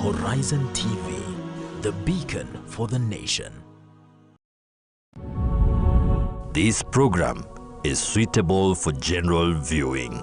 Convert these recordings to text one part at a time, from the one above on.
Horizon TV, the beacon for the nation. This program is suitable for general viewing.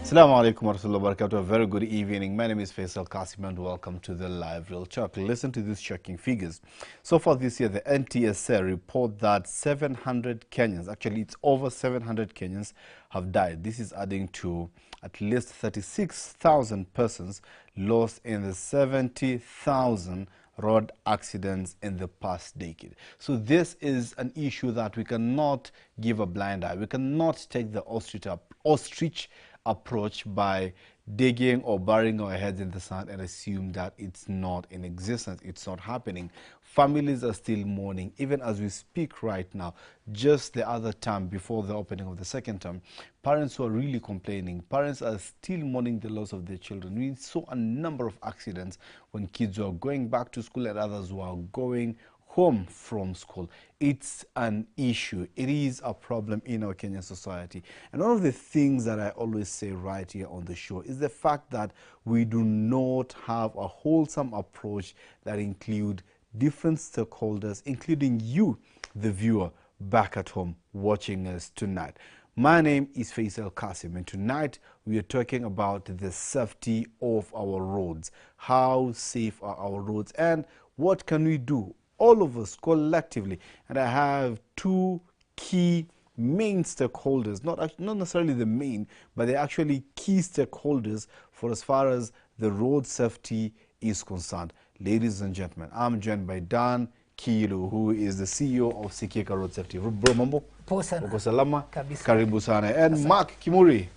Assalamu alaikum wa rahmatullahi wa barakatuh. A very good evening. My name is Faisal Kassim and welcome to the live real talk. Listen to these shocking figures. So far this year, the NTSA report that 700 Kenyans, actually it's over 700 Kenyans, have died. This is adding to at least 36,000 persons lost in the 70,000 road accidents in the past decade. So this is an issue that we cannot give a blind eye. We cannot take the ostrich approach by digging or burying our heads in the sand and assume that it's not in existence, it's not happening. Families are still mourning, even as we speak right now. Just the other time, before the opening of the second term, parents were really complaining. Parents are still mourning the loss of their children. We saw a number of accidents when kids were going back to school and others were going home from school. It's an issue. It is a problem in our Kenyan society. And one of the things that I always say right here on the show is the fact that we do not have a wholesome approach that includes different stakeholders, including you, the viewer, back at home watching us tonight. My name is Faisal Kassim, and tonight we are talking about the safety of our roads. How safe are our roads and what can we do, all of us collectively? And I have two key main stakeholders, not necessarily the main, but they're actually key stakeholders for as far as the road safety is concerned. Ladies and gentlemen, I'm joined by Dan Kiilu, who is the CEO of Sikika Road Safety. Bro, mambo? Poa sana. Uko salama? Kabisa. Karibu sana. And Mark Kimuri.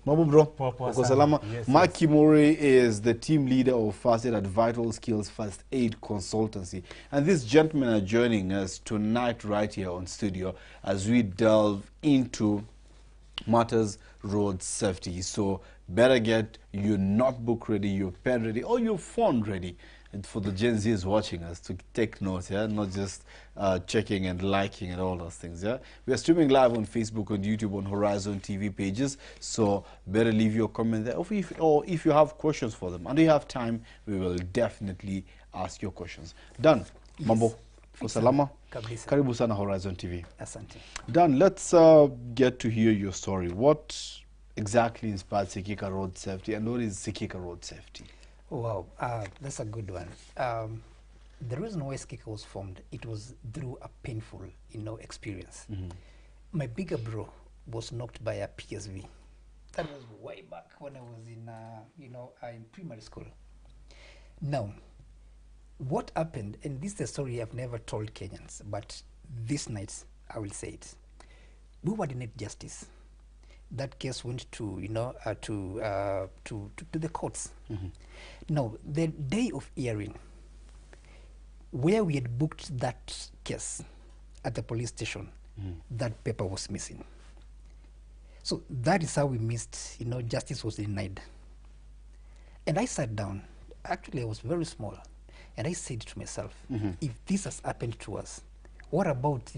Mambo bro? Uko salama? Yes, Mark Kimuri is the team leader of First Aid at Vital Skills First Aid Consultancy. And these gentlemen are joining us tonight right here on studio as we delve into matters road safety. So better get your notebook ready, your pen ready, or your phone ready. And for the Gen Zs watching us to take notes, yeah, not just checking and liking and all those things, yeah. We are streaming live on Facebook and YouTube on Horizon TV pages, so better leave your comment there. Or if you have questions for them and you have time, we will definitely ask your questions. Dan, Yes. mambo, for salama, Kabisa. karibu sana Horizon TV. Asante. Dan, let's get to hear your story. What exactly inspired Sikika Road Safety, and what is Sikika Road Safety? Wow, that's a good one. The reason why Sikika was formed, it was through a painful, experience. My bigger bro was knocked by a PSV. That was way back when I was in, in primary school. Now, what happened, and this is a story I've never told Kenyans, but this night I will say it. We were denied justice. That case went to to the courts. Now, the day of hearing, where we had booked that case at the police station, that paper was missing. So that is how we missed, justice was denied. And I sat down. Actually, I was very small, and I said to myself, if this has happened to us, what about,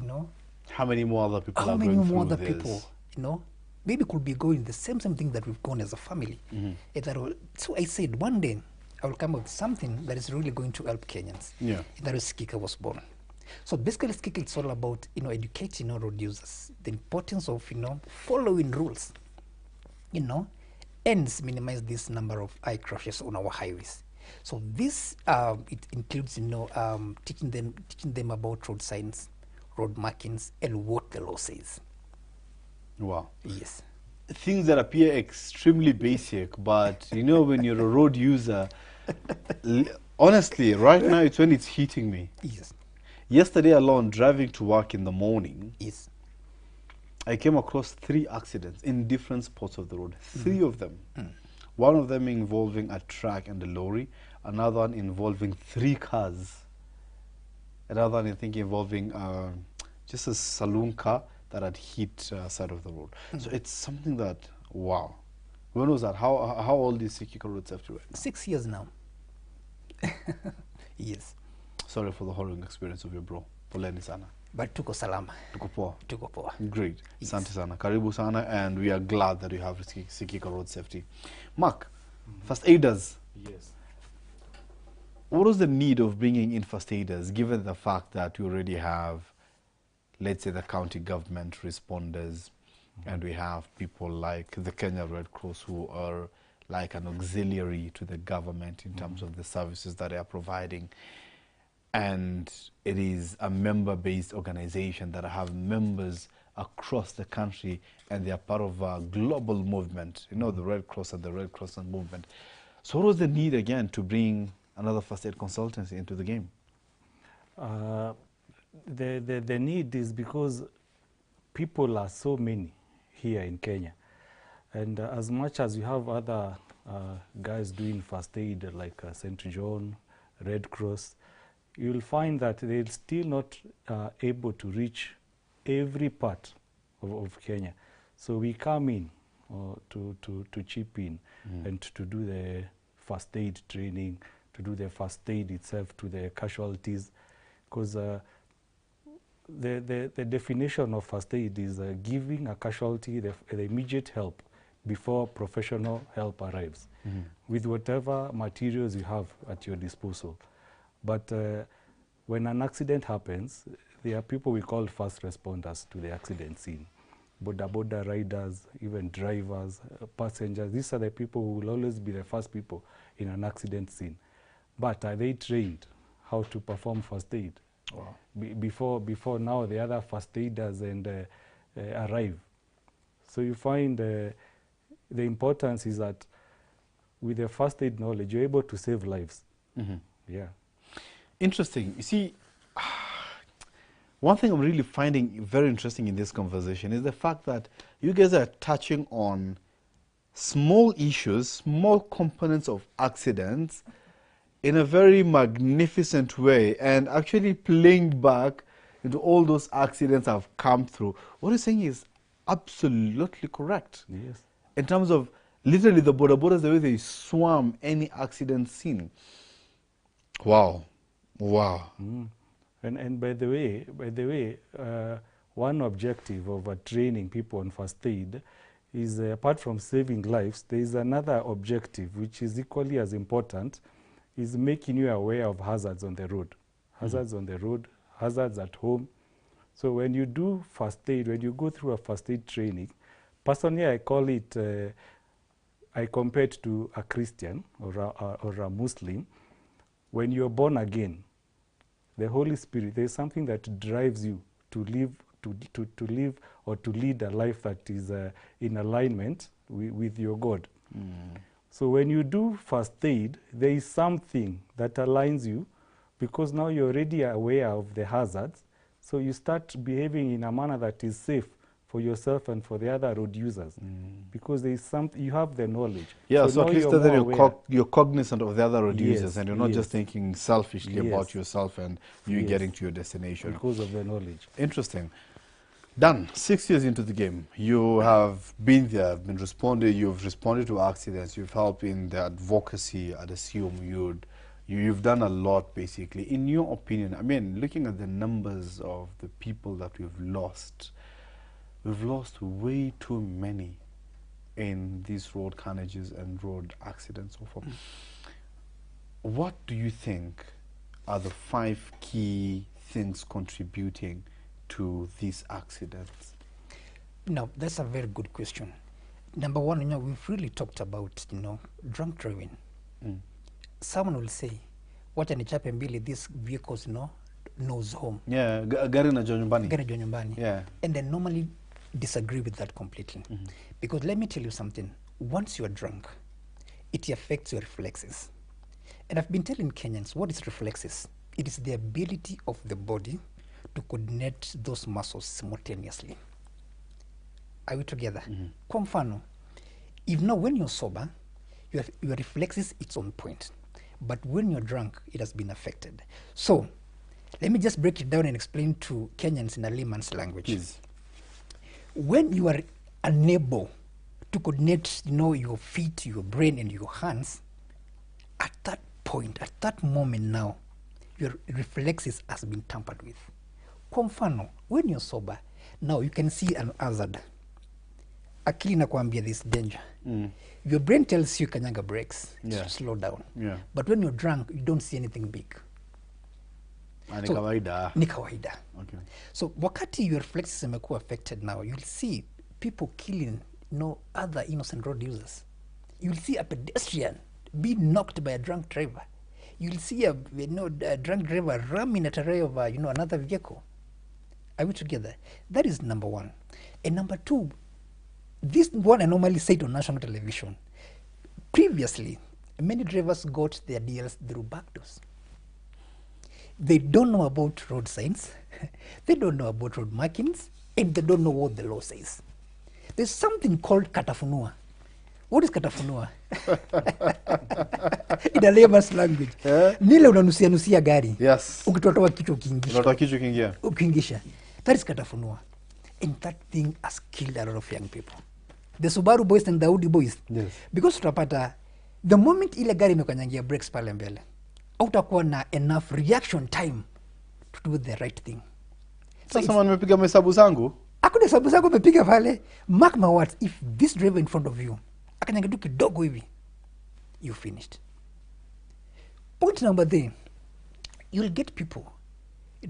How many more other people how are many going more through other this? people, maybe could be going the same thing that we've gone as a family. So I said, one day I will come up with something that is really going to help Kenyans. Yeah. And that was Sikika was born. So basically, Sikika, it's all about, educating road users, the importance of, following rules, and minimize this number of eye crashes on our highways. So this, it includes, teaching them about road signs, road markings, and what the law says. Wow. Yes. Things that appear extremely basic, but when you're a road user, honestly, right now it's when it's hitting me. Yes. Yesterday alone, driving to work in the morning, Yes. I came across 3 accidents in different spots of the road. 3 of them. One of them involving a truck and a lorry, another one involving 3 cars, another one I think involving just a saloon car that had hit side of the road. So it's something that, wow. When was that? How old is Sikika Road Safety right now? 6 years now. Yes. Sorry for the horrible experience of your bro. Poleni sana. But tuko salama. Tuko poa. Tuko poa. Great. Yes. Asante sana. Karibu sana, and we are glad that you have Sikika Road Safety. Mark, first aiders. Yes. What was the need of bringing in first aiders, given the fact that you already have, let's say, the county government responders, and we have people like the Kenya Red Cross who are like an auxiliary to the government in terms of the services that they are providing. And it is a member-based organization that have members across the country, and they are part of a global movement, you know, the Red Cross and the Red Crescent movement. So what was the need, again, to bring another first aid consultancy into the game? The need is because people are so many here in Kenya. And as much as you have other guys doing first aid like St. John, Red Cross, you'll find that they're still not able to reach every part of Kenya. So we come in to chip in and to do the first aid training, to do the first aid itself to the casualties, because the definition of first aid is giving a casualty the immediate help before professional help arrives, with whatever materials you have at your disposal. But when an accident happens, there are people we call first responders to the accident scene. Boda riders, even drivers, passengers. These are the people who will always be the first people in an accident scene. But are they trained how to perform first aid? Wow. Before now, the other first aiders arrive. So you find the importance is that with the first aid knowledge, you're able to save lives. Yeah. Interesting. You see, one thing I'm really finding very interesting in this conversation is the fact that you guys are touching on small issues, small components of accidents in a very magnificent way, and actually playing back into all those accidents I've come through. What you're saying is absolutely correct. Yes. In terms of literally the bodas, the way they swarm any accident scene. Wow. Wow. And by the way, one objective of training people on first aid is, apart from saving lives, there is another objective which is equally as important, is making you aware of hazards on the road. Hazards on the road, hazards at home. So when you do first aid, when you go through a first aid training, personally I call it, I compare it to a Christian or a Muslim. When you're born again, the Holy Spirit, there's something that drives you to live, to live or to lead a life that is in alignment with your God. So when you do first aid, there is something that aligns you, because now you're already aware of the hazards. So you start behaving in a manner that is safe for yourself and for the other road users, because there is you have the knowledge. Yeah, so at least then you're cognizant of the other road Yes, users, and you're not just thinking selfishly about yourself and you getting to your destination. Because of the knowledge. Interesting. Dan, 6 years into the game, you have been there, you've responded to accidents, you've helped in the advocacy, I'd assume you've done a lot, basically. In your opinion, I mean, looking at the numbers of the people that we've lost way too many in these road carnages and road accidents so far. What do you think are the 5 key things contributing to these accidents? No, that's a very good question. Number one, we've really talked about, drunk driving. Someone will say, wacha nichape mbili, these vehicles, nose home. Yeah, gari na nyumbani. Gari na nyumbani. Yeah. And I normally disagree with that completely. Because let me tell you something. Once you're drunk, it affects your reflexes. And I've been telling Kenyans, what is reflexes? It is the ability of the body to coordinate those muscles simultaneously. Are we together? Kwa mfano, if now when you're sober, your reflexes, it's on point. But when you're drunk, it has been affected. So let me just break it down and explain to Kenyans in a layman's language. Please. When you are unable to coordinate, your feet, your brain, and your hands, at that point, at that moment now, your reflexes has been tampered with. Kwa mfano, when you're sober, now you can see an hazard. Akili nakwambia this danger. Your brain tells you kanyanga brakes, slow down. Yeah. But when you're drunk, you don't see anything big. Ni kawaida. Ni kawaida. Okay. So wakati your reflexes zimekuwa affected now, you'll see people killing other innocent road users. You'll see a pedestrian being knocked by a drunk driver. You'll see a drunk driver ramming at a ray of another vehicle. Are we together? That is number one. And number two, this one I normally say it on national television. Previously, many drivers got their deals through back doors. They don't know about road signs, they don't know about road markings, and they don't know what the law says. There's something called katafunua. What is katafunua? In a layman's language. Nile unanusia gari. Yes. Ukitotoa kichwa ukiingisha. Unatoa kichwa ukiingia. Ukiingisha. That is katafunua. And that thing has killed a lot of young people. The Subaru boys and the Audi boys. Yes. Because utapata, the moment ile gari imekanyangia brakes pale mbele, hautakuwa na enough reaction time to do the right thing. So someone nimepiga mahesabu zangu. Hakuna hesabu zako umepiga pale. Mark my words, if this driver in front of you akanyanga tu kidogo hivi, you finished. Point number 3, you'll get people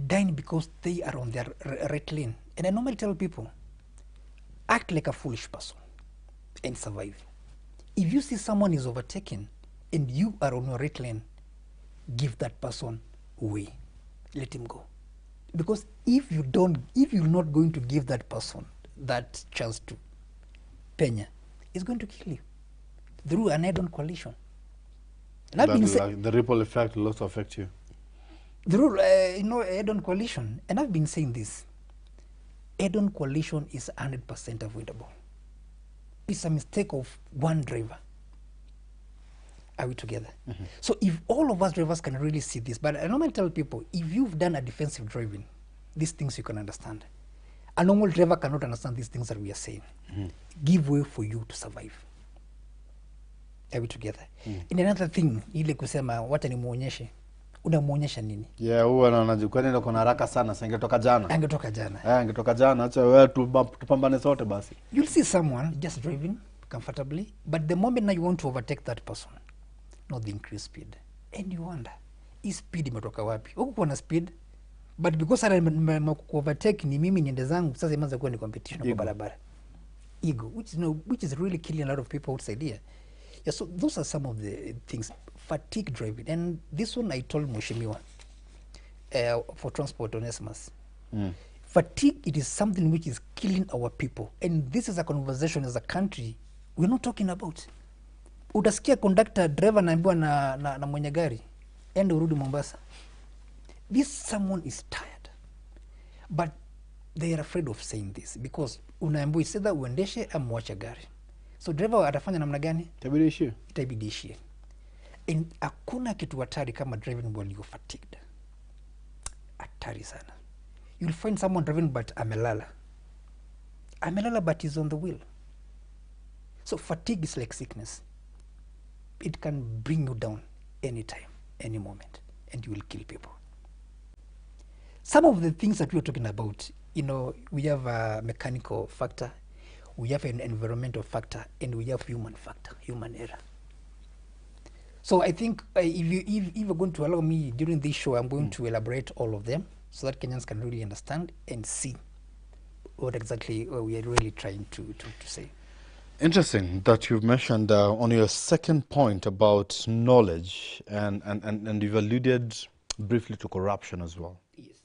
dying because they are on their right lane. And I normally tell people, act like a foolish person and survive. If you see someone is overtaken and you are on your right lane, give that person way. Let him go. Because if you're not going to give that person that chance to penya, it's going to kill you through an head-on collision. The ripple effect will also affect you. Through head-on collision. And I've been saying this. Head-on collision is 100% avoidable. It's a mistake of one driver. Are we together? So if all of us drivers can really see this, but I normally tell people, if you've done a defensive driving, these things you can understand. A normal driver cannot understand these things that we are saying. Give way for you to survive. Are we together? And another thing, ile kusema wacha nimuonyeshe. Unamuonyesha nini? Yeah, huwa anaona kwani ndio kuna haraka sana, singetoka jana. Angetoka jana. Angetoka jana, acha wewe tupambane sote basi. You'll see someone just driving comfortably, but the moment now you want to overtake that person, not the increased speed. And you wonder, hii speed imetoka wapi? Huku kuna speed, but because I overtake ni mimi niende zangu, sasa imeanza kuwa ni competition kwa barabara. Ego, which is really killing a lot of people outside here. Yeah, so those are some of the things. Fatigue driving. And this one I told Mheshimiwa for Transport Onesimus. Fatigue, it is something which is killing our people. And this is a conversation as a country we're not talking about. Utasikia conductor, driver naambiwa na mwenye gari, ende urudi Mombasa. This someone is tired. But they are afraid of saying this because unaambiwa either uendeshe ama muache gari. So driver atafanya namna gani? Itabidi ishie. And hakuna kitu hatari kama driving while you're fatigued. Hatari sana. You'll find someone driving but amelala. Amelala but is on the wheel. So fatigue is like sickness. It can bring you down anytime, any moment, and you will kill people. Some of the things that we are talking about, we have a mechanical factor, we have an environmental factor, and we have human factor, human error. So I think if you're going to allow me during this show, I'm going to elaborate all of them so that Kenyans can really understand and see what exactly we are really trying to say. Interesting that you've mentioned on your second point about knowledge and you've alluded briefly to corruption as well. Yes.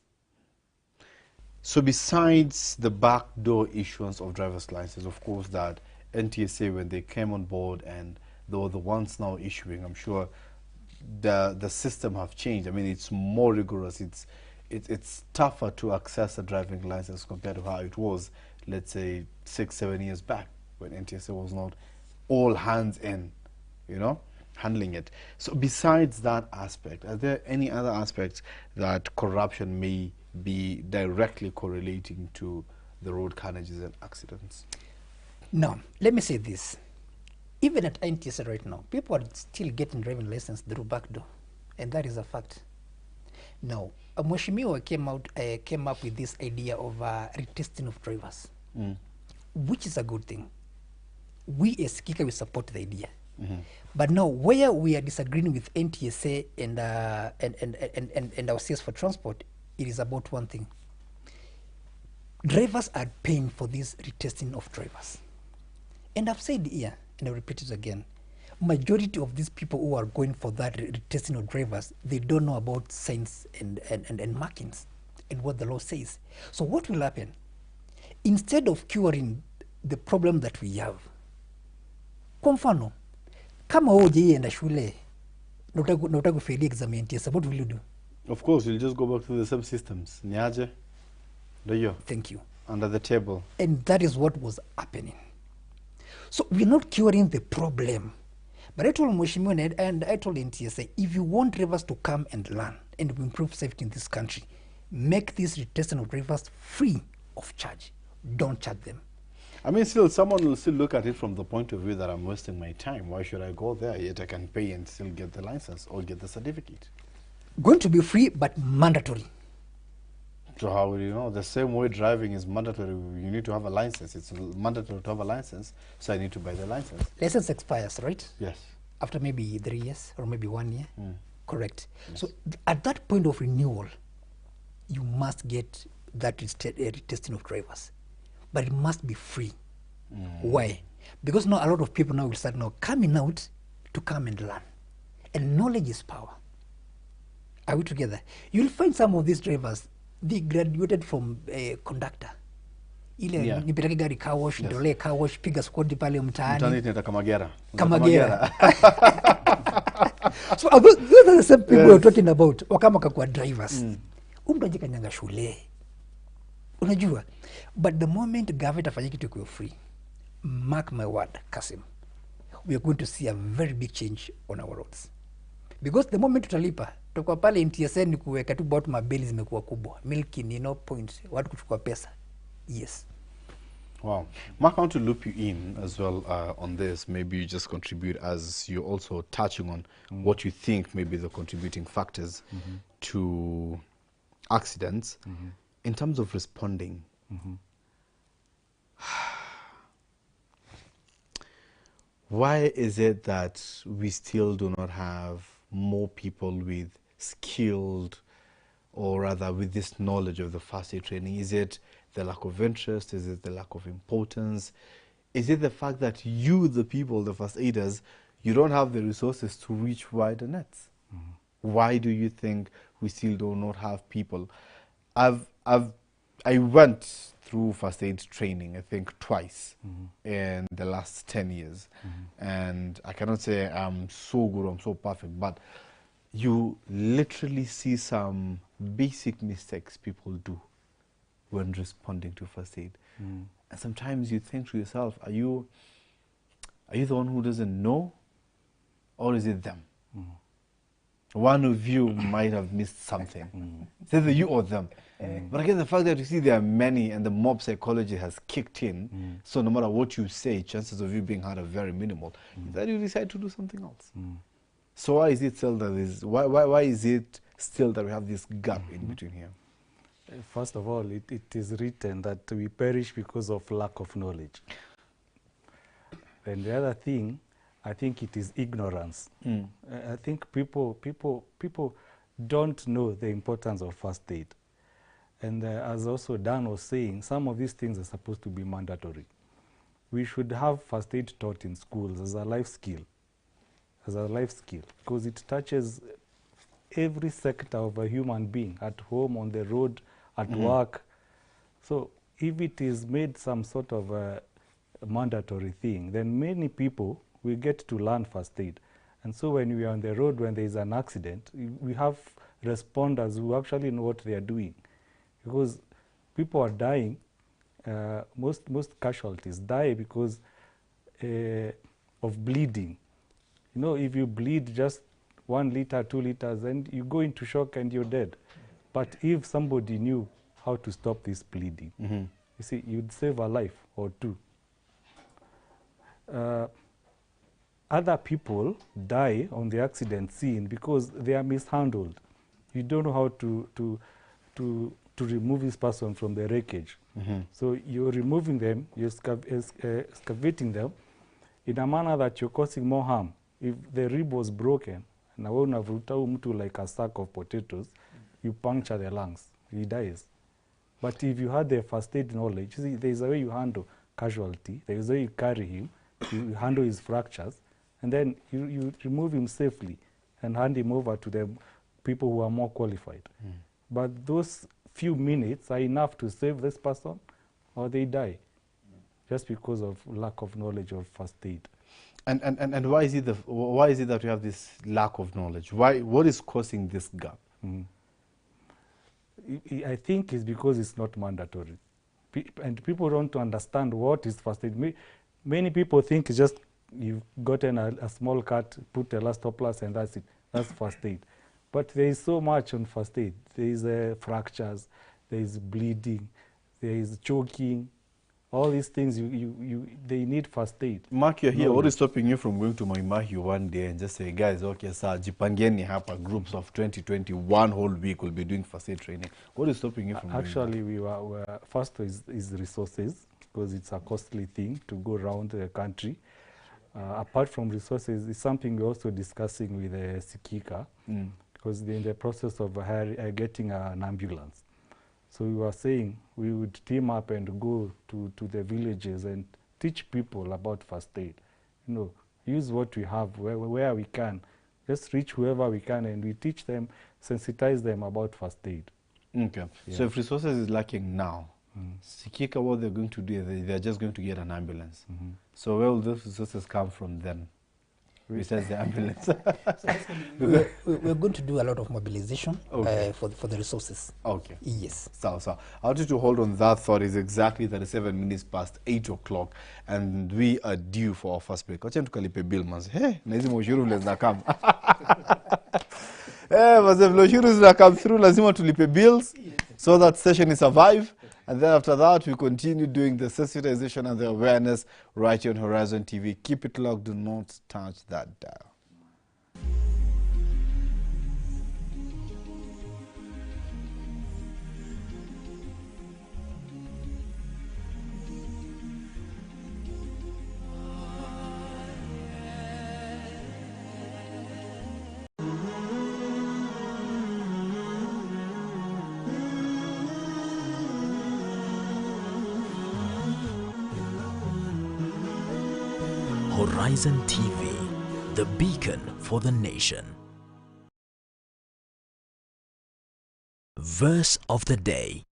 So besides the backdoor issuance of driver's licenses, of course, that NTSA, when they came on board and they were the ones now issuing, I'm sure the system have changed. I mean, it's more rigorous. It's tougher to access a driving license compared to how it was, let's say, 6-7 years back, when NTSA was not all hands in you know, handling it. So besides that aspect, are there any other aspects that corruption may be directly correlating to the road carnages and accidents? No, let me say this. Even at NTSA right now, people are still getting driving license through back door, and that is a fact. Now, Mheshimiwa came up with this idea of retesting of drivers, which is a good thing. We as Sikika, we support the idea. But now, where we are disagreeing with NTSA and our CS for transport, it is about one thing. Drivers are paying for this retesting of drivers. And I've said here, and I'll repeat it again, majority of these people who are going for that retesting of drivers, they don't know about signs and markings and what the law says. So what will happen? Instead of curing the problem that we have, kwa mfano, kama wewe hujaenda shule na unataka kufeli exam ya NTSA, what will you do? Of course, you'll just go back to the same systems. Nyaje? Do you? Thank you. Under the table. And that is what was happening. So we're not curing the problem. But I told Mheshimiwa and I told NTSA, if you want drivers to come and learn and improve safety in this country, make this retesting of drivers free of charge. Don't charge them. I mean, still, someone will still look at it from the point of view that I'm wasting my time. Why should I go there? Yet I can pay and still get the license or get the certificate. Going to be free, but mandatory. So how will you know? The same way driving is mandatory. You need to have a license. It's mandatory to have a license, so I need to buy the license. License expires, right? Yes. After maybe 3 years or maybe 1 year. Correct. Yes. So at that point of renewal, you must get that retesting of drivers. But it must be free. Why? Because now a lot of people now will start now coming out to come and learn. And knowledge is power. Are we together? You'll find some of these drivers, they graduated from conductor. Ile nipeleke gari car wash, ndolee car wash, piga squad pale mtaani. Mtaani nita Kamagera. Kamagera. So those are the same people we're talking about. Wakama kakua drivers. Mtu kanyanga shule. Unajua? But the moment government afanye kitu kwa free, mark my word, Kassim, we are going to see a very big change on our roads. Because the moment tutalipa, tukwa pale NTSA ni kuweka tu bot mabeli zimekuwa kubwa. Milking, you know, point, watu kuchukua pesa. Yes. Wow. Mark, I want to loop you in as well on this. Maybe you just contribute as you're also touching on what you think may be the contributing factors to accidents. In terms of responding, why is it that we still do not have more people with skilled, or rather with this knowledge of the first aid training? Is it the lack of interest? Is it the lack of importance? Is it the fact that you, the people, the first aiders, you don't have the resources to reach wider nets? Why do you think we still do not have people? I went through first aid training, I think twice in the last 10 years. And I cannot say I'm so good, I'm so perfect, but you literally see some basic mistakes people do when responding to first aid. And sometimes you think to yourself, are you the one who doesn't know, or is it them? One of you might have missed something. It's either you or them. But again, the fact that you see there are many and the mob psychology has kicked in, so no matter what you say, chances of you being hurt are very minimal. Then you decide to do something else. So why is it still that why is it still that we have this gap in between here? First of all, it is written that we perish because of lack of knowledge. And the other thing, I think it is ignorance. I think people don't know the importance of first aid. And as also Dan was saying, some of these things are supposed to be mandatory. We should have first aid taught in schools as a life skill. Because it touches every sector of a human being, at home, on the road, at work. So if it is made some sort of a mandatory thing, then many people will get to learn first aid. And so when we are on the road, when there is an accident, we have responders who actually know what they are doing. Because people are dying, most casualties die because of bleeding. You know, if you bleed just 1 liter, 2 liters, and you go into shock and you're dead. But if somebody knew how to stop this bleeding, you see, you'd save a life or two. Other people die on the accident scene because they are mishandled. You don't know how to remove this person from the wreckage. So you're removing them, you're excavating them in a manner that you're causing more harm. If the rib was broken, and like a sack of potatoes, you puncture the lungs, he dies. But if you had the first aid knowledge, you see, there's a way you handle casualty, there's a way you carry him, you handle his fractures, and then you remove him safely and hand him over to the people who are more qualified. But those few minutes are enough to save this person, or they die, just because of lack of knowledge of first aid. And why is it that we have this lack of knowledge? What is causing this gap? I think it's because it's not mandatory. And people don't understand what is first aid. Many people think it's just you've gotten a small cut, put elastoplast, and that's it. That's first aid. But there is so much on first aid. There is fractures, there is bleeding, there is choking. All these things, they need first aid. Mark, you're here. What is stopping you from going to Moimahi one day and just say, guys, okay, sir, Jipangeni hapa groups of 2020, one whole week will be doing first aid training? What is stopping you from Actually, first is resources, because it's a costly thing to go around the country. Apart from resources, it's something we're also discussing with Sikika, because they're in the process of getting an ambulance. So we were saying we would team up and go to the villages and teach people about first aid. You know, use what we have where we can. Just reach whoever we can, and we teach them, sensitize them about first aid. Okay. Yeah. So if resources is lacking now, Sikika, what they're going to do, they're just going to get an ambulance. So where will those resources come from then? Besides the ambulance. We're going to do a lot of mobilization for the resources. Okay. Yes. So I want you to hold on that thought. It's exactly 37 minutes past 8 o'clock, and we are due for our first break. Wacha tukalipe bill manzi. Hey, naizi moshuru vile zinakam. Hey, manzi moshuru zinakam through, lazima tulipe bills so that session is survive. And then after that, we continue doing the sensitization and the awareness right here on Horizon TV. Keep it locked. Do not touch that dial. Horizon TV, the beacon for the nation. Verse of the day.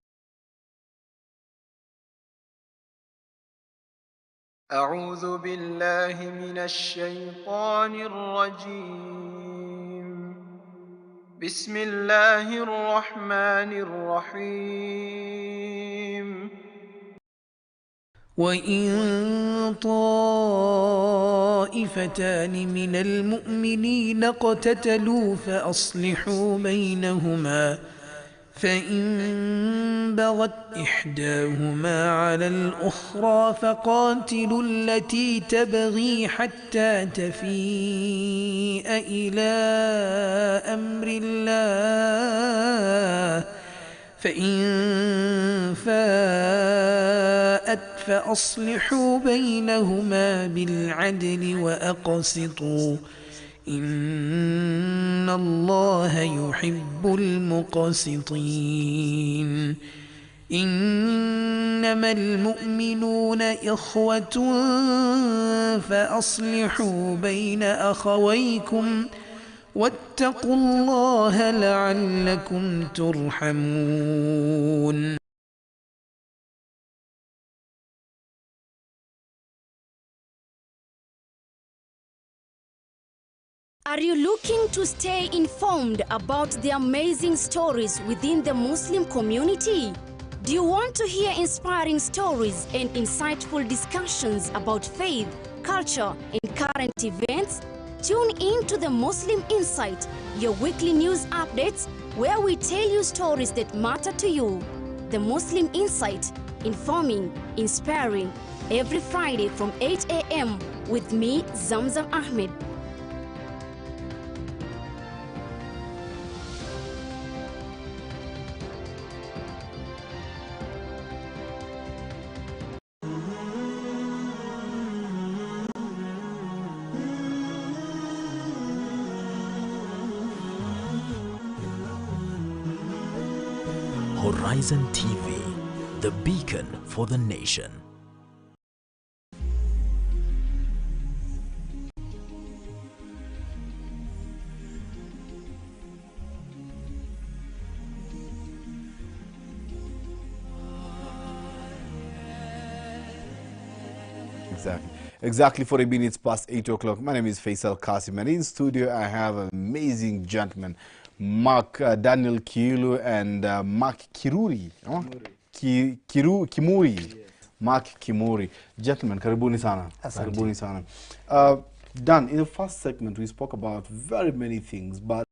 أعوذ بالله من الشيطان الرجيم. بسم الله الرحمن الرحيم. وإن طائفتان من المؤمنين اقتتلوا فأصلحوا بينهما فإن بغت إحداهما على الأخرى فقاتلوا التي تبغي حتى تفيء إلى أمر الله فإن فاءت فأصلحوا بينهما بالعدل وأقسطوا إن الله يحب المقسطين. إنما المؤمنون إخوة فأصلحوا بين أخويكم واتقوا الله لعلكم ترحمون. Are you looking to stay informed about the amazing stories within the Muslim community? Do you want to hear inspiring stories and insightful discussions about faith, culture, and current events? Tune in to the Muslim Insight, your weekly news updates where we tell you stories that matter to you. The Muslim Insight, informing, inspiring, every Friday from 8 a.m. with me, Zamzam Ahmed. Horizon TV, the beacon for the nation. Exactly 40 minutes past 8 o'clock. My name is Faisal Kassim, and in studio I have an amazing gentleman, Mark Daniel Kiilu and Mark Kiruri. Kimuri. Yes. Mark Kimuri. Gentlemen, karibuni sana. Karibuni sana. Dan, in the first segment we spoke about very many things, but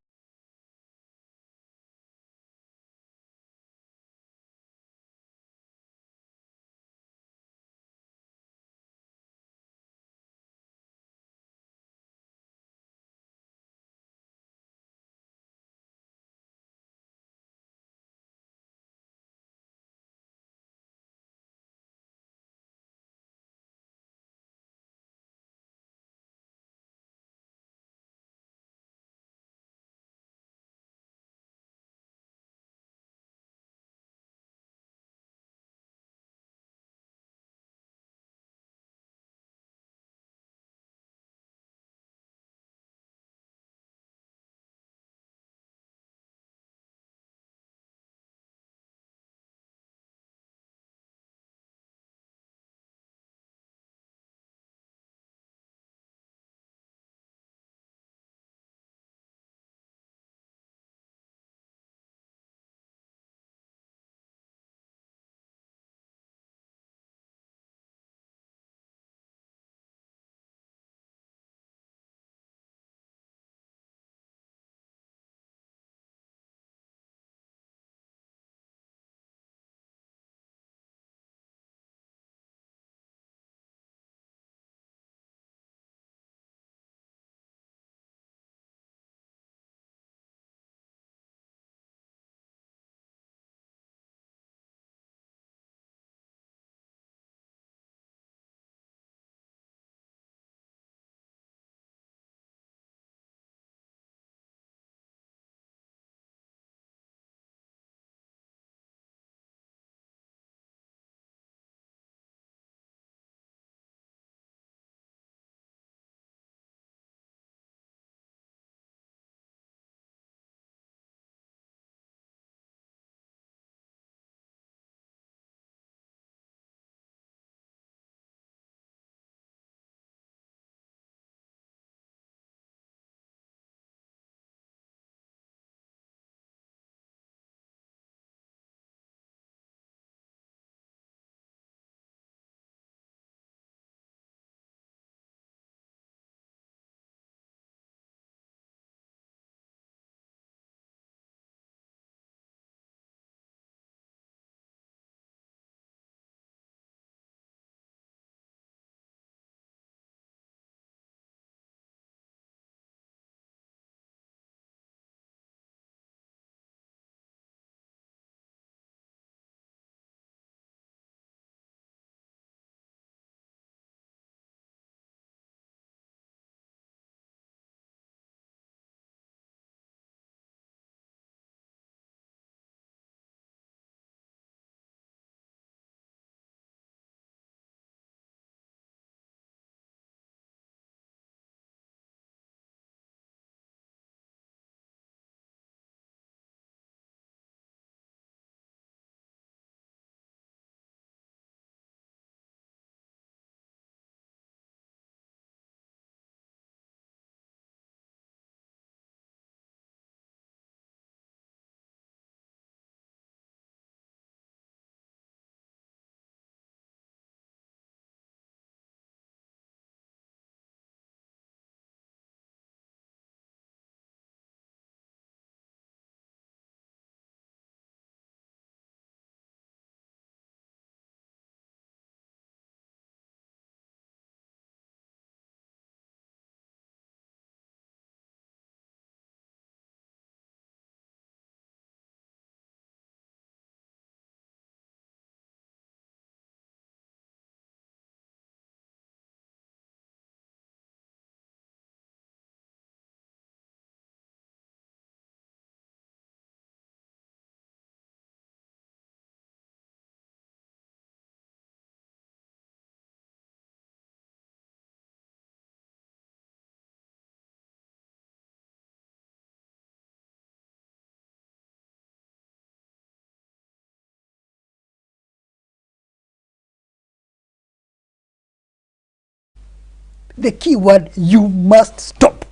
The key word, you must stop.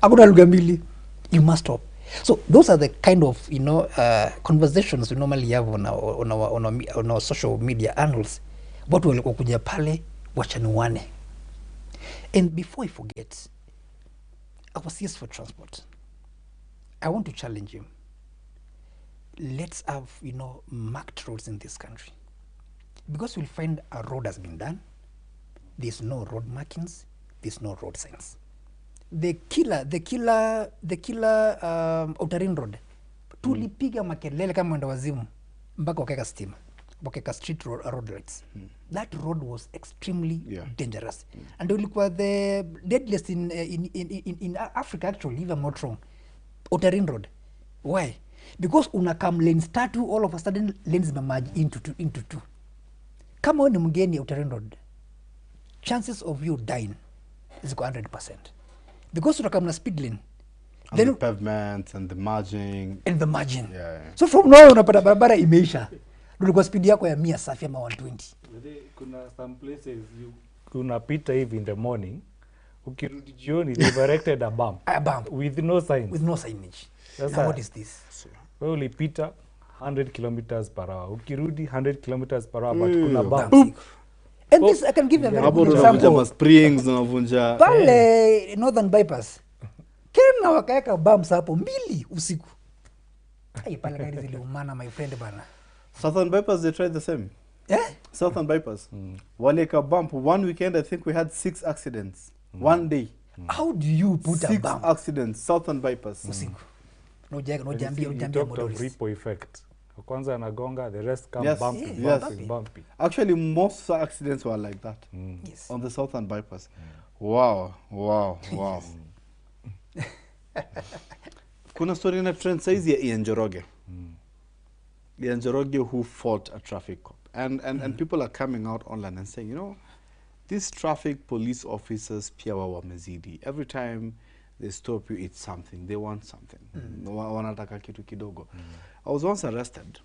Hakuna lugha mbili. You must stop. So those are the kind of conversations we normally have on our social media handles. Watu walikuwa kuja pale wachanuane. And before I forget, our CS for transport, I want to challenge you. Let's have marked roads in this country, because we'll find a road has been done. There's no road markings. There's no road signs. The killer Outer Ring Road, tulipiga makelele kama mwenda wazimu mpaka wakeka stima, wakeka street road lights. That road was extremely dangerous, and ilikuwa the deadliest in Africa actually, if I'm not wrong. Outer Ring Road. Why? Because unakam lanes tatu, all of a sudden lanes merge into two. Kama wewe ni mgeni Outer Ring Road, chances of you dying is 100%. Because unakam na speed lane. And then the pavement and the margin. And the margin. Yeah. So from now unapata barabara imeisha. Ndio speed yako ya 100 safi ama 120. Kuna some places unapita hivi in the morning, ukirudi jioni they've erected a bump. A bump. With no signs. With no signage. Now what is this? Wewe ulipita 100 kilometers per hour. Ukirudi 100 kilometers per hour, but kuna bump. And this I can give you a very good example. Springs unavunja. Pale Northern Bypass. Kena wakaeka bumps hapo 2 usiku. Ai pale gari ziliumana my friend bana. Southern Bypass, they tried the same. Yeah? Southern Bypass. Waleka bump. One weekend, I think we had 6 accidents. One day. How do you put a 6 bump? accidents. Southern Bypass. Usiku. No You jambia talked of ripple effect. Kwanza anagonga, the rest come Yes. bumpy, Yes. bumpy, bumpy. Actually, most accidents were like that. Yes. On the Southern Bypass. Wow. Kuna story na trend saizi ya Ian Njoroge. Ian Njoroge who fought a traffic cop. And people are coming out online and saying, these traffic police officers pia wamezidi. Every time they stop you, it's something. They want something. Wanataka kitu kidogo. I was once arrested.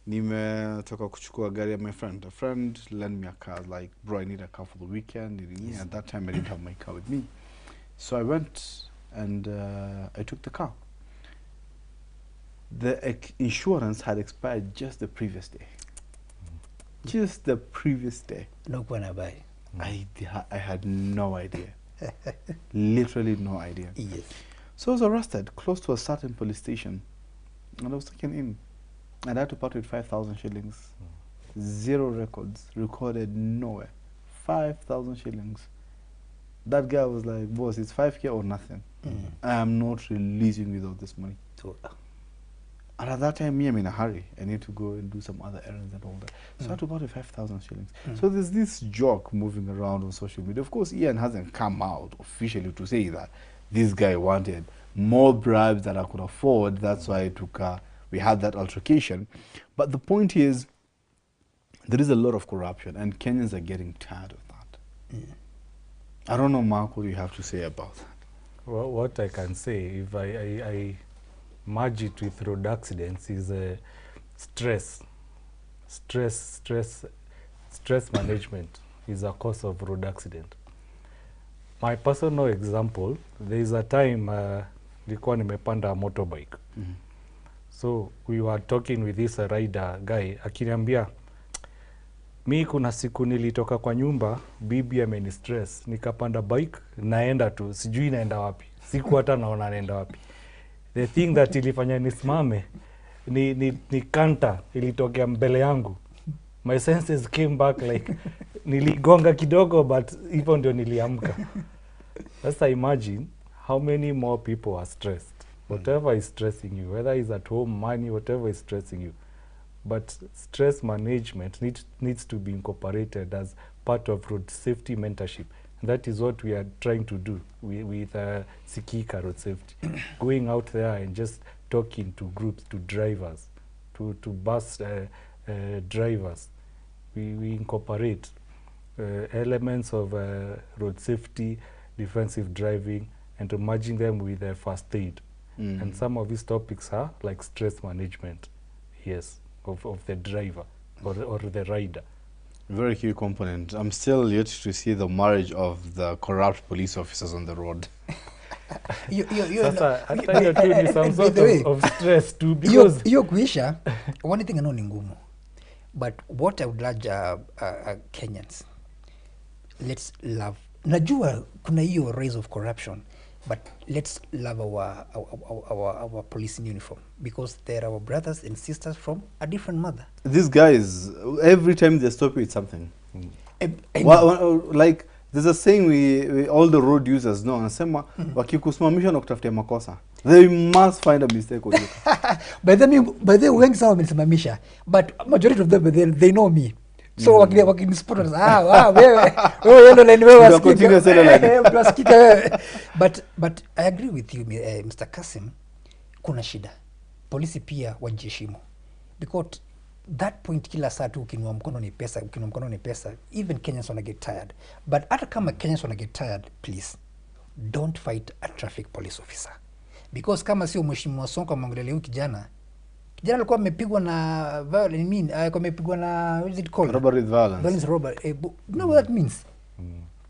Nimetoka kuchukua gari ya my friend. A friend lent me a car, like, bro, I need a car for the weekend. Yes. At that time, I didn't have my car with me. So I went and I took the car. The insurance had expired just the previous day. Just the previous day. No kwana buy. I had no idea. Literally no idea. Yes. So I was arrested close to a certain police station. And I was taken in. And I had to part with 5,000 shillings. 0 records. Recorded nowhere. 5,000 shillings. That guy was like, boss, it's 5K or nothing. I am not releasing without this money. So, and at that time, me, I'm in a hurry. I need to go and do some other errands and all that. So I had to buy 5,000 shillings. So there's this joke moving around on social media. Of course, Ian hasn't come out officially to say that this guy wanted more bribes than I could afford. That's why we had that altercation. But the point is, there is a lot of corruption, and Kenyans are getting tired of that. I don't know, Mark, what you have to say about that. Well, what I can say, if I merge it with road accidents, is stress management is a cause of road accident. My personal example, there is a time nilikuwa nimepanda motorbike. So we were talking with this rider guy, akiniambia, mi kuna siku nilitoka kwa nyumba, bibi ameni stress, nikapanda bike, naenda tu, sijui naenda wapi. Siku hata naona naenda wapi. The thing that ilifanya nisimame, ni kanta ilitokea mbele yangu. My senses came back like, niligonga kidogo, but hivyo ndio niliamka. Sasa imagine how many more people are stressed. Whatever is stressing you, whether it's at home, money, whatever is stressing you. But stress management needs to be incorporated as part of road safety mentorship. And that is what we are trying to do with Sikika Road Safety. Going out there and just talking to groups, to drivers, to bus drivers. We incorporate elements of road safety, defensive driving, and to merging them with first aid. And some of these topics are like stress management, yes, of the driver or the rider. Very key component. I'm still yet to see the marriage of the corrupt police officers on the road. Sasa hata hiyo tu ni some sort of stress too, because hiyo kuisha one thing ni ngumu, but what I would urge Kenyans, let's love, najua kuna hiyo rise of corruption, but let's love our police in uniform, because they're our brothers and sisters from a different mother. These guys, every time they stop you, it's something. Like there's a saying we all the road users know, anasema wakikusimamisha na kutafutia makosa, they must find a mistake on you. By the way, wengi sana wamenisimamisha, but majority of them they know me. So wakinispot wewe ndo line wewe wasikika wewe. But I agree with you, Mr. Kassim, kuna shida. Polisi pia wajiheshimu, because that point kila saa tu ukinua mkono ni pesa, even Kenyans wanna get tired. But hata kama Kenyans wanna get tired, please don't fight a traffic police officer, because kama sio mheshimiwa Sonko Mwangelele huyu kijana alikuwa amepigwa na violence, alikuwa amepigwa na what is it called, robbery with violence. You know what that means?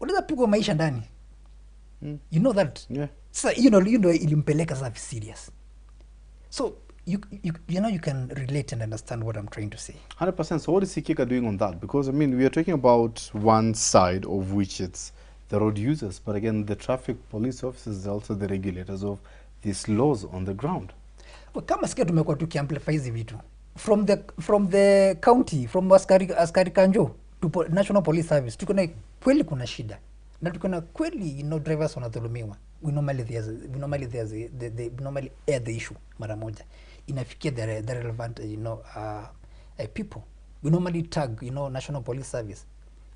Unaweza pigwa maisha ndani. You know that? Yeah. So you know ilimpeleka sasa serious. So you know you can relate and understand what I'm trying to say. 100%. So what is Sikika doing on that? Because I mean, we are talking about one side of which it's the road users, but again, the traffic police officers are also the regulators of these laws on the ground. Kama sikia tumekuwa tukiamplify hizi vitu from the county, from askari kanjo to National Police Service, tukona kweli kuna shida, na tukona kweli drivers wanadhulumiwa. We normally air the issue mara moja, inafikia the relevant people. We normally tag National Police Service.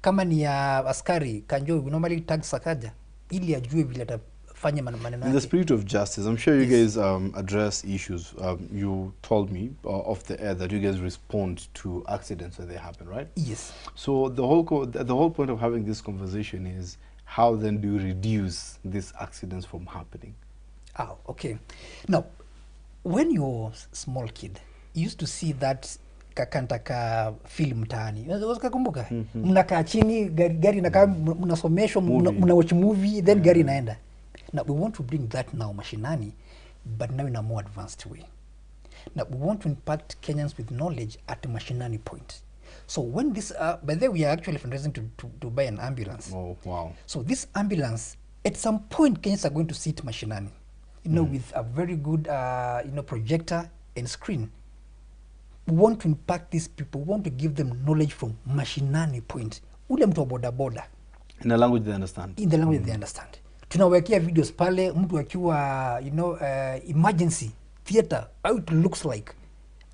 Kama ni askari kanjo, we normally tag Sakaja ili ajue vile atafanya maneno. In the spirit of justice, I'm sure you guys address issues. You told me off the air that you guys respond to accidents when they happen, right? Yes. So the whole point of having this conversation is, how then do you reduce these accidents from happening? Okay. Now, when you're a small kid, you used to see that kakantaka film mtaani. Unakumbuka? Mnakaa chini, gari inakaa, mnasomeshwa, mnawatch movie, then gari inaenda. Now, we want to bring that now mashinani, but now in a more advanced way. Now, we want to impact Kenyans with knowledge at the mashinani point. So when this, by the way, we are actually fundraising to buy an ambulance. Oh, wow. So this ambulance, at some point, Kenyans are going to sit mashinani, with a very good, projector and screen. We want to impact these people. We want to give them knowledge from mashinani point. Ule mtu wa boda boda. In a language they understand. In the language they understand. Tunawekea videos pale, mtu akiwa, emergency theater, how it looks like,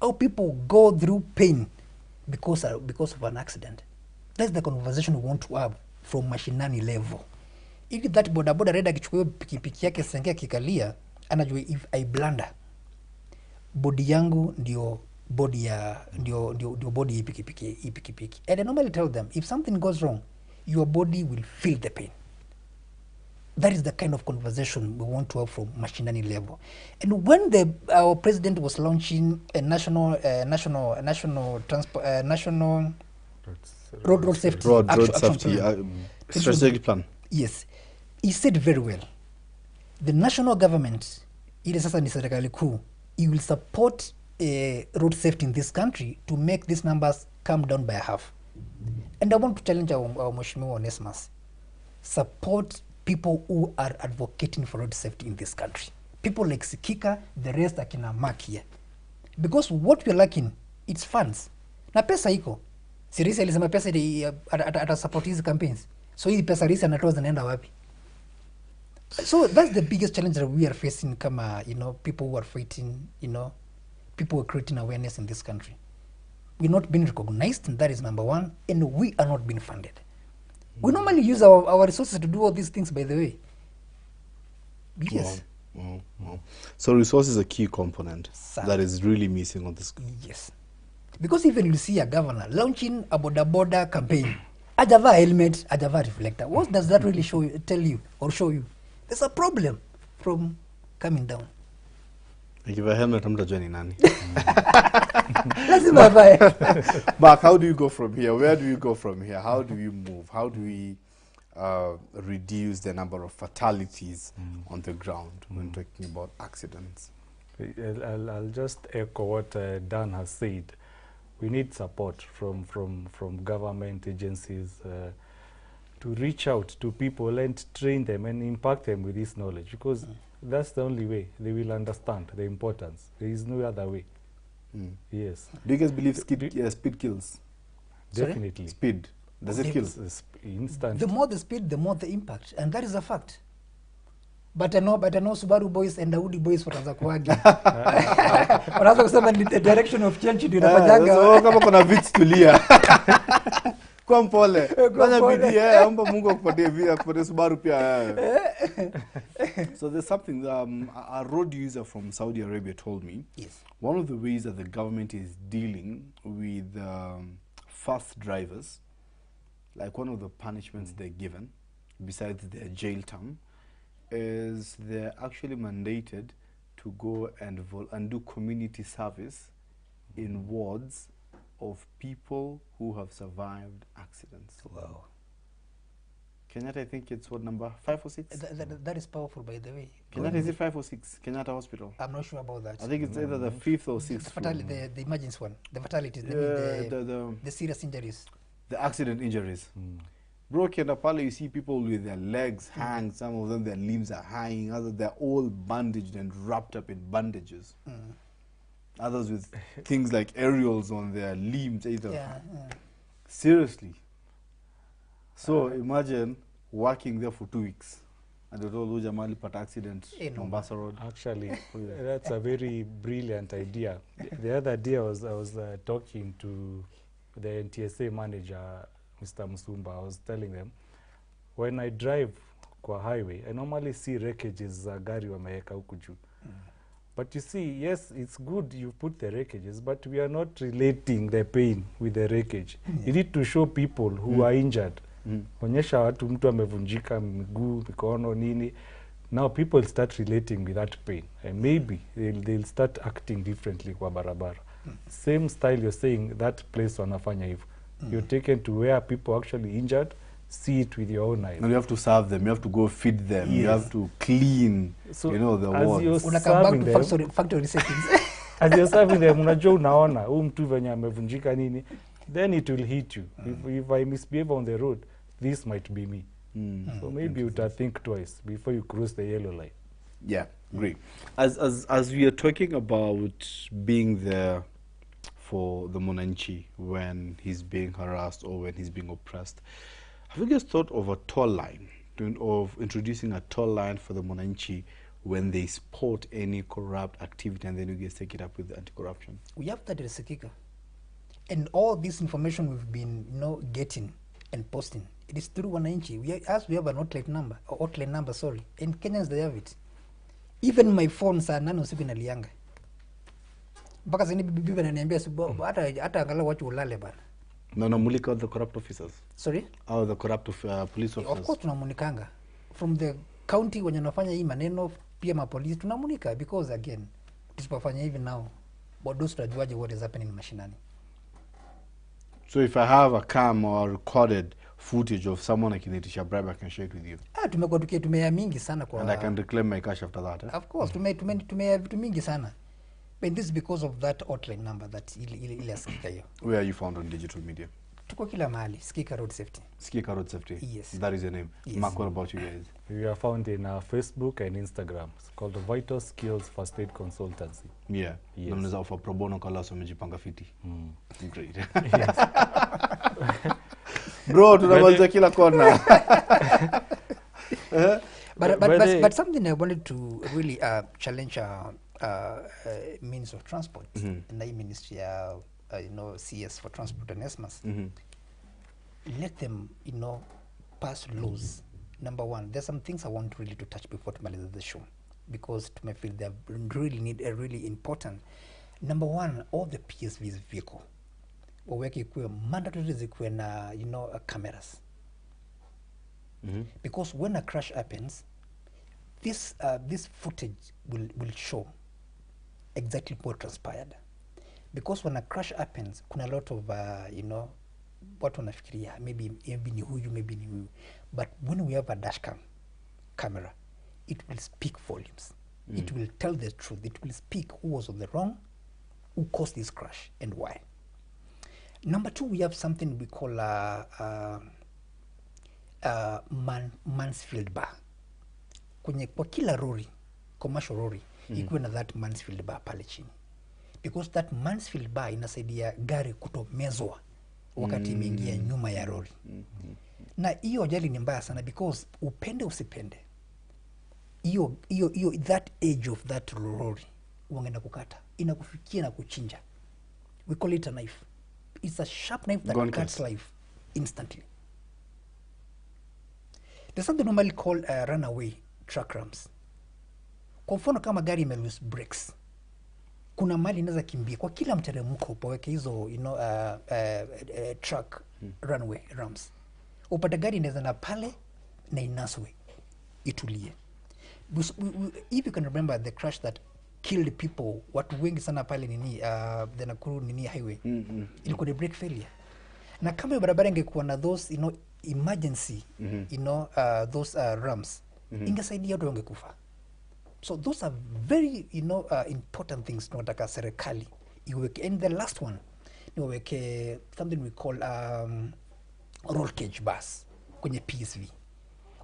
how people go through pain because of an accident. That's the conversation we want to have from mashinani level. Ili that boda boda reda akichukua pikipiki yake sengea kikalia, anajua if I blunder, body yangu ndio body ya body pikipiki. And I normally tell them, if something goes wrong, your body will feel the pain. That is the kind of conversation we want to have from mashinani level. And when our president was launching a national road safety strategic plan. Yes, he said very well. The national government, ile sasa ni serikali kuu, he will support road safety in this country to make these numbers come down by half. And I want to challenge our Mheshimiwa Onesmus, support people who are advocating for road safety in this country. People like Sikika, the rest akina Mark here. Because what we're lacking, it's funds. Na pesa iko. Sirisi alisema pesa ata support hizi campaigns. So hii pesa risi anatoa zinaenda wapi? So that's the biggest challenge that we are facing kama, people who are fighting, people who are creating awareness in this country. We're not being recognized, and that is number one, and we are not being funded. We normally use our resources to do all these things, by the way. Yes. Wow. So resource is a key component that is really missing on this. Yes. Because even you see a governor launching a boda campaign, ajava helmet, ajava reflector. What does that really tell you? There's a problem from coming down. If a helmet, I'm not joining Nani. But how do you go from here? Where do you go from here? How do you move? How do we reduce the number of fatalities on the ground when talking about accidents? I'll just echo what Dan has said. We need support from government agencies to reach out to people and train them and impact them with this knowledge, because that's the only way they will understand the importance. There is no other way. Yes. Do you guys believe speed kills? Definitely. Speed. Does it kill? Instant. the more the speed, the more the impact, and that is a fact. But I know Subaru boys and Audi boys wataanza kuaga. Wanaanza kusema ni the direction of change ndio inafanyanga. So kama kuna vits tulia. Kwa mpole. Fanya bidii omba Mungu akupatie Subaru pia. So there's something a road user from Saudi Arabia told me. Yes. One of the ways that the government is dealing with fast drivers, like one of the punishments they're given, besides their jail term, is they're actually mandated to go and do community service in wards of people who have survived accidents. Wow. Kenyatta, I think it's what, number 5 or 6? That is powerful, by the way. Kenyatta, is it 5 or 6? Kenyatta Hospital. I'm not sure about that. I think it's either the 5th or 6th. The emergency one, the fatalities, the serious injuries. The accident injuries. Bro, Kendapale, you see people with their legs hang, some of them their limbs are hanging, others they're all bandaged and wrapped up in bandages. Others with things like aerials on their limbs, either. Seriously. So imagine working there for 2 weeks and the whole Jamali Pat accident on Mombasa Road. Actually, that's a very brilliant idea. The other day I was talking to the NTSA manager, Mr. Musumba. I was telling them, when I drive kwa highway, I normally see wreckages za gari wameweka huku juu. But you see, yes, it's good you put the wreckages, but we are not relating the pain with the wreckage. You need to show people who are injured. Onyesha watu mtu amevunjika miguu, mikono, nini. Now people start relating with that pain. And maybe they'll start acting differently kwa barabara. Same style you're saying, that place wanafanya hivyo. You're taken to where people actually injured, see it with your own eyes. And you have to serve them, you have to go feed them, you have to clean, so the wards. Unakam back to factory settings. As you're serving them, unajua unaona, mtu venye amevunjika nini, then it will hit you. If I misbehave on the road, this might be me. So maybe you would think twice before you cross the yellow line. Yeah, great. As we are talking about being there for the Monanchi when he's being harassed or when he's being oppressed, have you guys thought of a toll line, of introducing a toll line for the Monanchi when they spot any corrupt activity and then you guys take it up with anti-corruption? We have that in Sikika. And all this information we've been getting and posting, it is through Wananchi. We have an hotline number, and Kenyans, they have it. Even my phones are nano siku inalianga. Mpaka zini bibi ananiambia hata angalau wacha ulale bana. No, namulika the corrupt officers. Sorry? Oh, the corrupt police officers. Of course tunamunikanga. From the county wenye wanafanya hii maneno pia mapolisi tunamunika, because again tusipofanya hivi now bado tutajuaje what is happening mashinani. So if I have a cam or recorded footage of someone akinitisha bribe, I can share it with you. Tumekuwa tumea mingi sana kwa, and I can reclaim my cash after that. Of course, tumea vitu mingi sana. But this is because of that hotline number that ile Sikika hiyo. Where are you found on digital media? Tuko kila mahali, Sikika Road Safety. Sikika Road Safety? Yes. That is your name? Yes. Mark, what about you guys? We are found in Facebook and Instagram. It's called the Vital Skills First Aid Consultancy. Yeah. Yes. Na mnaweza offer pro bono kwa laso mejipanga fiti. Great. Yes. Bro, tunamaliza kila kona. But something I wanted to really challenge means of transport, and I ministry, CS for transport and ESMAS. Let them, pass laws. Number one, there's some things I want really to touch before to manage the show, because to my feel they really important. Number one, all the PSV's vehicle, waweke ikuwe mandatory zikuwe na cameras. Because when a crash happens, this footage will show exactly what transpired. Because when a crash happens, kuna a lot of, you know, watu wanafikiria, maybe ni huyu, maybe ni huyu. But when we have a dashcam camera, it will speak volumes. It will tell the truth. It will speak who was on the wrong, who caused this crash, and why. Number two, we have something we call Mansfield bar. Kwa kila lori, commercial lori, ikuwe na that Mansfield bar pale chini. Because that Mansfield bar inasaidia gari kutomezwa wakati imeingia nyuma ya lori. Na hiyo ajali ni mbaya sana because upende usipende, hiyo that edge of that lorry uangenda kukata, inakufikia na kuchinja. We call it a knife. It's a sharp knife that cuts life instantly. There's something normally called runaway truck ramps. Kwa mfano kama gari ime lose brakes, kuna mali inaweza kimbia kwa kila mteremko upaweke hizo, you know, truck runway ramps. Upata gari inaweza na pale na inaswe itulie. If you can remember the crash that killed people, watu wengi sana pale nini, the Nakuru nini highway, ilikuwa brake failure. Na kama hiyo barabara ingekuwa na those, you know, emergency, you know, those ramps, ingesaidia watu wangekufa. So those are very, you know, important things tunataka serikali iweke. And the last one, niweke something we call roll cage bus kwenye PSV.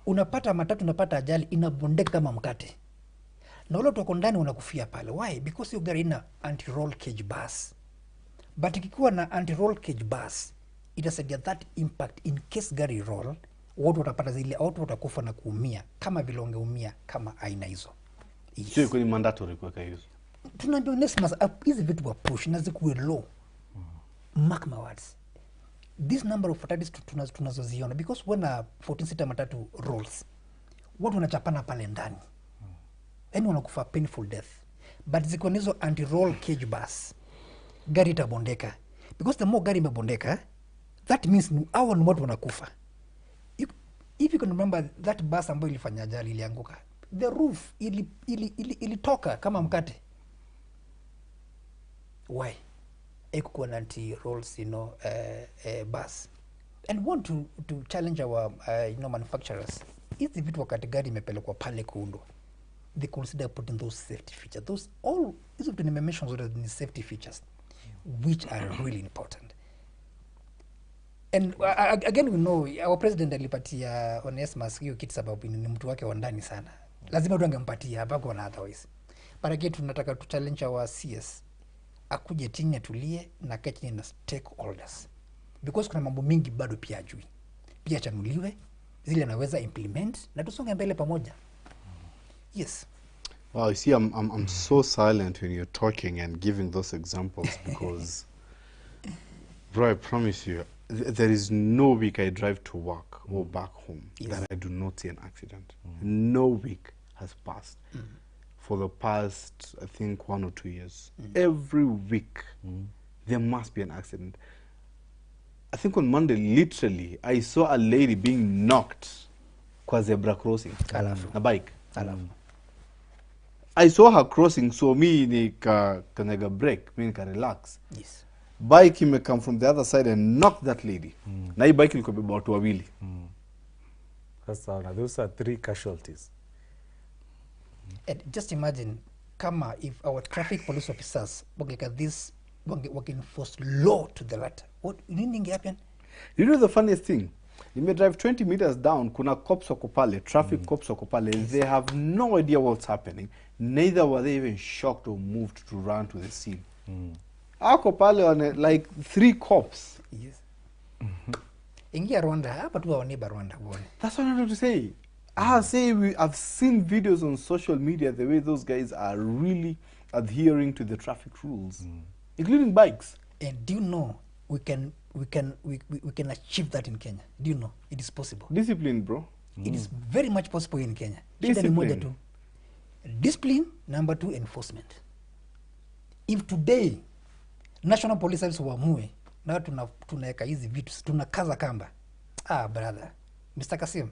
Unapata matatu, unapata ajali, inabondeka kama mkate. Na wale watu ndani wanakufia pale. Why? Because hiyo gari ina anti-roll cage bus. But ikikuwa na anti-roll cage bus, itasaidia that impact in case gari roll, watu watapata zile, watu watakufa na kuumia kama vile wangeumia kama aina hizo. Yes. Sio kwenye mandatory kuweka hizo. Tunaambia next month hizi vitu wa push na zikuwe low. Mark my words. This number of fatalities tunazoziona, because when a 14-seater matatu rolls, watu wanachapana pale ndani. Yani wanakufa painful death. But zikuwa hizo anti-roll cage bus, gari itabondeka. Because the more gari imebondeka, that means hao ni watu wanakufa. If you can remember that bus ambayo ilifanya ajali, ilianguka, the roof ilitoka kama mkate. Why? Ekukuwa na anti-rolls, you know, bus. And want to challenge our, you know, manufacturers. Hizi vitu wakati gari imepelekwa pale kuundwa, they consider putting those safety features. Those all, hizo vitu nimemention zote ni safety features, which are really important. And again, we know our president alipatia Onesmus hiyo kitu sababu ni mtu wake wa ndani sana. Lazima tu angempatia hapa kwa na otherwise. But again, tunataka tu challenge our CS akuje chini atulie na keti na stakeholders. Because kuna mambo mingi bado pia ajui. Pia chanuliwe, zile anaweza implement na tusonge mbele pamoja. Yes. Well, you see, I'm so silent when you're talking and giving those examples because, bro, I promise you, there is no week I drive to work or back home that I do not see an accident. No week has passed for the past, I think, 1 or 2 years. Every week, there must be an accident. I think on Monday, literally, I saw a lady being knocked kwa zebra crossing. A bike. I saw her crossing, so me kanega break, me nika relax. Yes. Bike may come from the other side and knock that lady. Na hii bike ilikuwa beba watu wawili. Those are 3 casualties. And just imagine, kama if our traffic police officers wangeka this, wangeka force law to the letter, what nini happen? You know the funniest thing? You may drive 20 meters down, kuna cops wako pale, traffic cops wako pale, they have no idea what's happening. Neither were they even shocked or moved to run to the scene. Ako pale on like 3 cops. Yes. Ingia Rwanda, hapa tu waoniba Rwanda uone. That's what I wanted to say. I've seen videos on social media the way those guys are really adhering to the traffic rules, including bikes. And do you know we can achieve that in Kenya? Do you know it is possible? Discipline, bro. It is very much possible in Kenya. Shida ni moja tu. Discipline, number 2, enforcement. If today National Police Service waamue na tunaweka hizi vitu, tunakaza kamba. Brother, Mr. Kassim,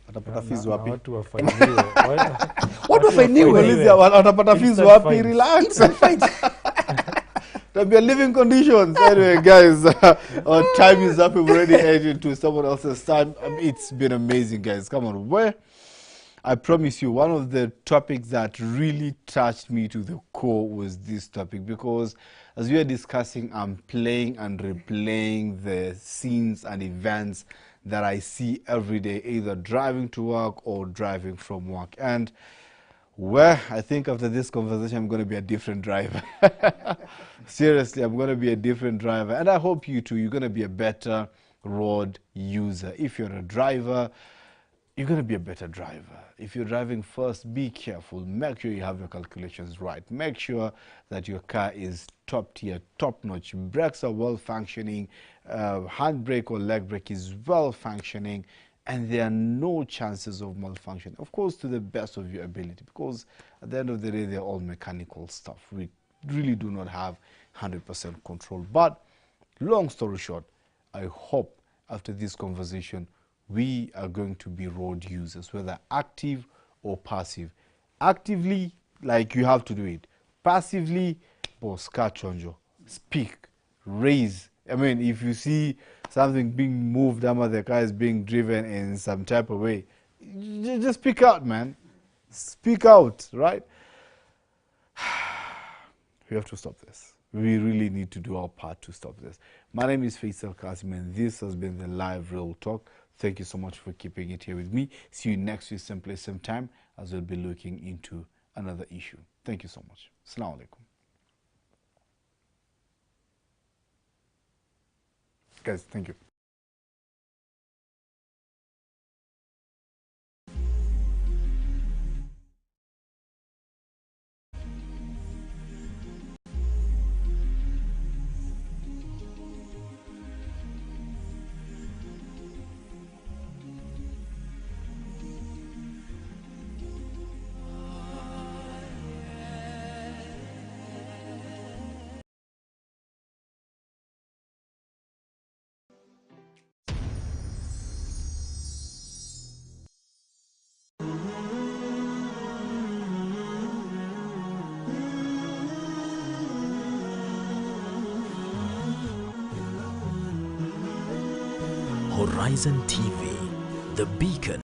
Atapata fees Na wapi? watu wafanyiwe. Watu wafanyiwe. Polisi watapata fees Instant wapi? fines. Relax. Fine. There'll be living conditions. Anyway, guys, our time is up. We've already edged into someone else's time. It's been amazing, guys. Come on. Where? I promise you, one of the topics that really touched me to the core was this topic, because as we are discussing, I'm playing and replaying the scenes and events that I see every day, either driving to work or driving from work. And well, I think after this conversation, I'm going to be a different driver. Seriously, I'm going to be a different driver. And I hope you too, you're going to be a better road user. If you're a driver, you're going to be a better driver. If you're driving first, be careful. Make sure you have your calculations right. Make sure that your car is top tier, top notch. Brakes are well functioning. Handbrake or leg brake is well functioning. And there are no chances of malfunction. Of course, to the best of your ability, because at the end of the day, they're all mechanical stuff. We really do not have 100% control. But long story short, I hope after this conversation, we are going to be road users, whether active or passive. Actively, like you have to do it. Passively, chonjo, speak, raise. I mean, if you see something being moved, or the car is being driven in some type of way, just speak out, man. Speak out, right? We have to stop this. We really need to do our part to stop this. My name is Faisal Kassim, and this has been the Live Real Talk. Thank you so much for keeping it here with me. See you next week, same place, same time, as we'll be looking into another issue. Thank you so much. Assalamu alaikum. Guys, thank you. Horizon TV, the beacon